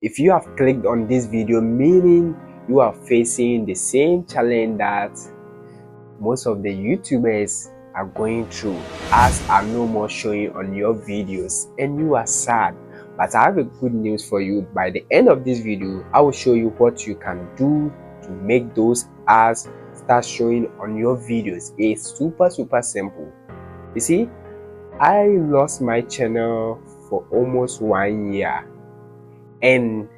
If you have clicked on this video, meaning you are facing the same challenge that most of the YouTubers are going through, as are no more showing on your videos, and you are sad. But I have a good news for you. By the end of this video, I will show you what you can do to make those ads start showing on your videos. It's super simple. You see, I lost my channel for almost 1 year, and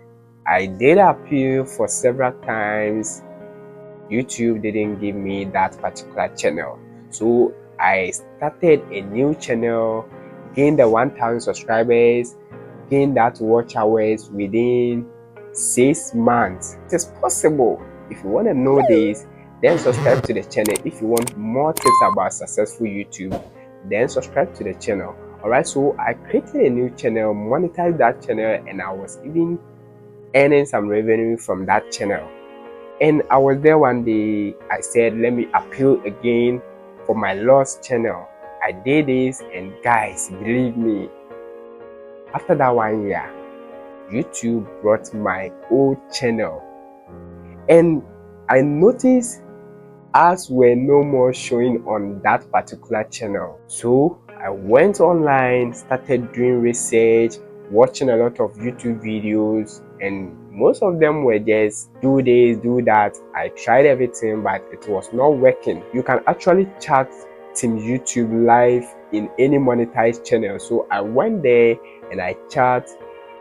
I did appeal for several times. YouTube didn't give me that particular channel, so I started a new channel, gained the 1,000 subscribers, gained that watch hours within 6 months. It is possible. If you want to know this, then subscribe to the channel. If you want more tips about successful YouTube, then subscribe to the channel. Alright, so I created a new channel, monetized that channel, and I was even earning some revenue from that channel. And I was there one day, I said, let me appeal again for my lost channel. I did this, and guys, believe me, after that 1 year, YouTube brought my old channel, and I noticed ads were no more showing on that particular channel. So I went online, started doing research, watching a lot of YouTube videos, and most of them were just do this, do that. I tried everything, but it was not working. You can actually chat Team YouTube live in any monetized channel. So I went there and I chat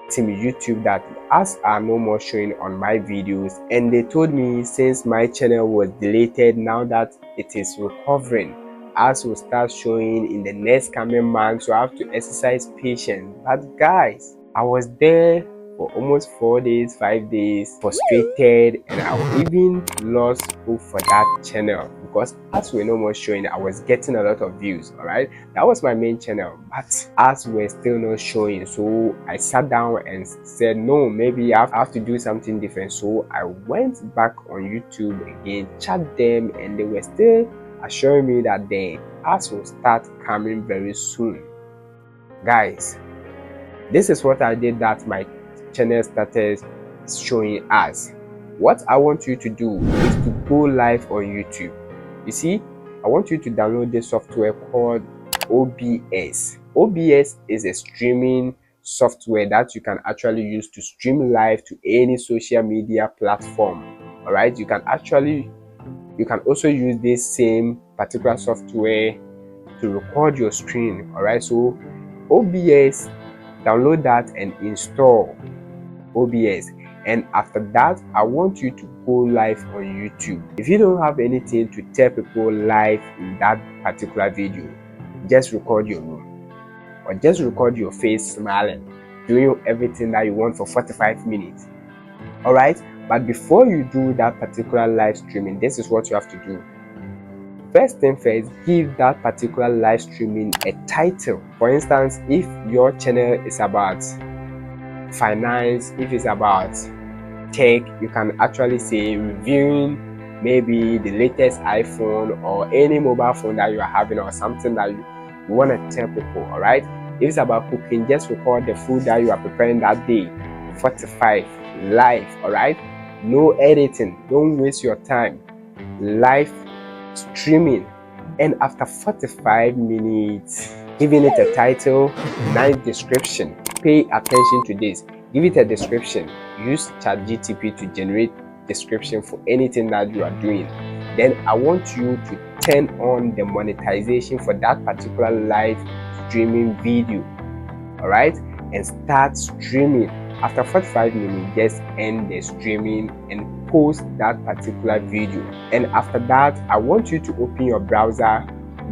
Team YouTube that ads are no more showing on my videos, and they told me since my channel was deleted, now that it is recovering, ads will start showing in the next coming months. So I have to exercise patience. But guys, I was there for almost 4 days, 5 days, frustrated, and I even lost hope for that channel because ads were no more showing. I was getting a lot of views. All right, that was my main channel, but ads were still not showing. So I sat down and said, no, maybe I have to do something different. So I went back on YouTube again, chat them, and they were still assuring me that the ads will start coming very soon. Guys, this is what I did that my channel started showing ads. What I want you to do is to go live on YouTube. You see, I want you to download this software called OBS. OBS is a streaming software that you can actually use to stream live to any social media platform. All right, you can also use this same particular software to record your screen. All right, so OBS, download that and install OBS, and after that I want you to go live on YouTube. If you don't have anything to tell people live in that particular video, just record your room or just record your face smiling, doing everything that you want for 45 minutes. All right, but before you do that particular live streaming, this is what you have to do. First thing first, give that particular live streaming a title. For instance, if your channel is about finance, if it's about tech, you can actually say reviewing maybe the latest iPhone or any mobile phone that you are having, or something that you want to tell people. All right, if it's about cooking, just record the food that you are preparing that day, 45 live. All right, no editing, don't waste your time, live streaming. And after 45 minutes, giving it a title, nice description. Pay attention to this. Give it a description. Use ChatGPT to generate description for anything that you are doing. Then I want you to turn on the monetization for that particular live streaming video. All right, and start streaming. After 45 minutes, just end the streaming and post that particular video. And after that, I want you to open your browser,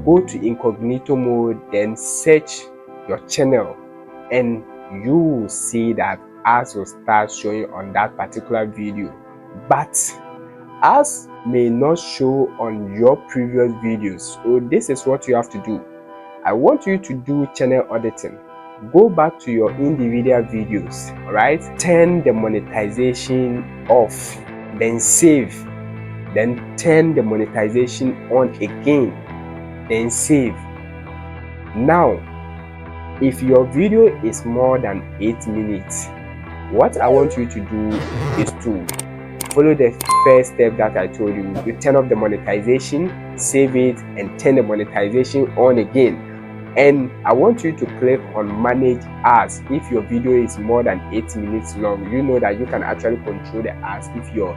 go to incognito mode, then search your channel, and you will see that ads will start showing on that particular video. But ads may not show on your previous videos. So this is what you have to do. I want you to do channel auditing. Go back to your individual videos. All right, turn the monetization off, then save, then turn the monetization on again, then save. Now if your video is more than 8 minutes, What I want you to do is to follow the first step that I told you. You turn off the monetization, save it, and turn the monetization on again. And I want you to click on manage ads. If your video is more than 8 minutes long, you know that you can actually control the ads if your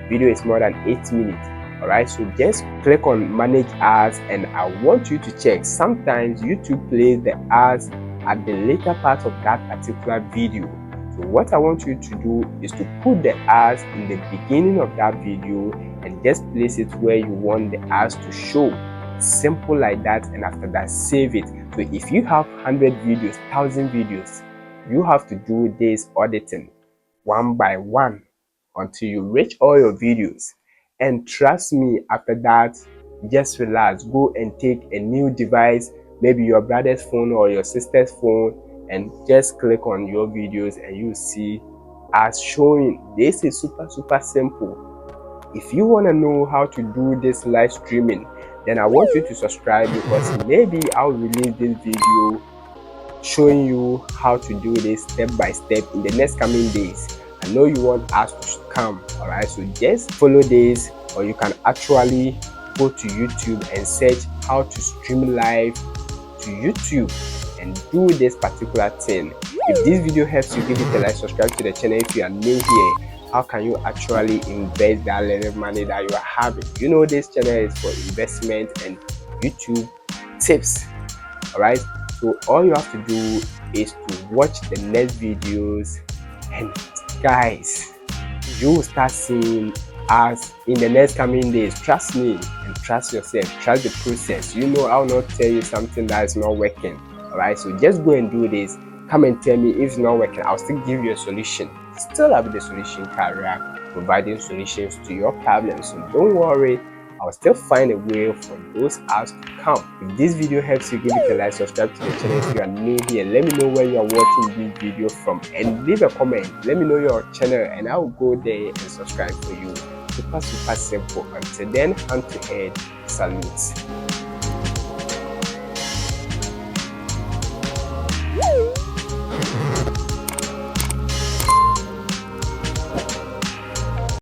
video is more than 8 minutes. Alright, so just click on manage ads, and I want you to check. Sometimes YouTube plays the ads at the later part of that particular video. So what I want you to do is to put the ads in the beginning of that video and just place it where you want the ads to show. Simple like that. And after that, save it. So if you have 100 videos, 1,000 videos, you have to do this auditing one by one until you reach all your videos. And trust me, after that, just relax. Go and take a new device, maybe your brother's phone or your sister's phone, and just click on your videos and you see as showing. This is super simple. If you want to know how to do this live streaming, then I want you to subscribe, because maybe I'll release this video showing you how to do this step by step in the next coming days. I know you want us to come. Alright, so just follow this, or you can actually go to YouTube and search how to stream live to YouTube and do this particular thing. If this video helps you, give it a like, subscribe to the channel. If you are new here, how can you actually invest that little money that you are having? You know, this channel is for investment and YouTube tips. Alright, so all you have to do is to watch the next videos, and guys, you will start seeing us in the next coming days. Trust me and trust yourself. Trust the process. You know, I will not tell you something that is not working. Alright, so just go and do this. Come and tell me if it's not working. I'll still give you a solution. Still have the solution career, providing solutions to your problems. So don't worry, I'll still find a way for those ads to come. If this video helps you, give it a like, subscribe to the channel. If you are new here, let me know where you are watching this video from, and leave a comment. Let me know your channel and I will go there and subscribe for you. Super simple. Until then, hand to head, salute.